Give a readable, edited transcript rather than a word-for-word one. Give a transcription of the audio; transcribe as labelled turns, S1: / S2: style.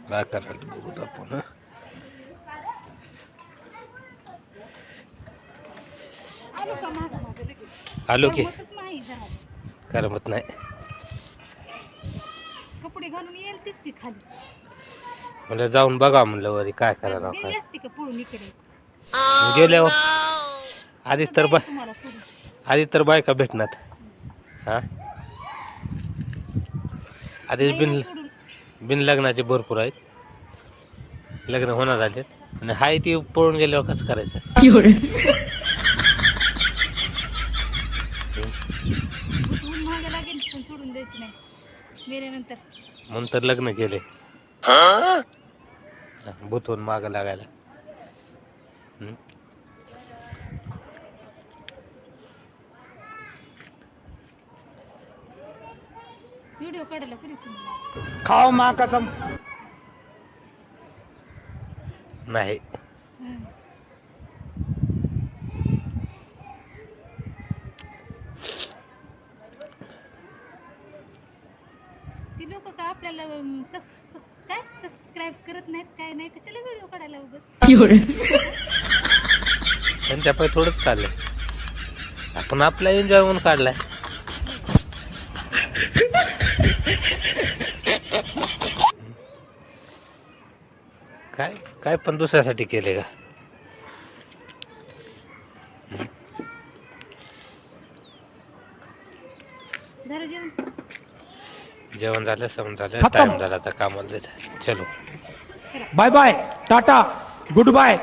S1: काय करायला बघू आपण. आलो की करमत नाही.
S2: कपडे घालून येईल तीच की खाली.
S1: म्हणलं जाऊन बघा म्हणलं वरी काय करायला
S2: गेली
S1: काय
S2: असती का पळून इकडे.
S1: गेल्यावर आधीच तर
S2: तुम्हाला सोडून
S1: आधी तर बायका भेटणार. हा आधीच
S2: नाही ना सोडून.
S1: बिन लग्नाचे भरपूर आहेत. लग्न होणार झाले आणि हाय ती पळून गेल्यावर कसं करायचं.
S2: गुतवून महाग लागेल पण सोडून द्यायची नाही गेल्यानंतर.
S1: म्हणून तर लग्न केले बुथून माग लागायला.
S2: व्हिडिओ काढायला कधी तुम्ही
S3: खाओ माँ कसम.
S1: नाही
S2: ती लोक का आपल्याला काय सबस्क्राईब करत नाहीत काय नाही कशाला व्हिडिओ काढायला उगाच.
S1: त्यांच्या पाय थोडंच काढलंय आपण आपला एन्जॉय म्हणून काढलाय. काय काय पण दुसऱ्यासाठी केले का.
S2: झालं जेवण.
S1: जेवण झालं समज झालं
S3: खतम.
S1: टाइम झाला आता कामाला जायचं. चलो
S3: बाय बाय टाटा गुड बाय.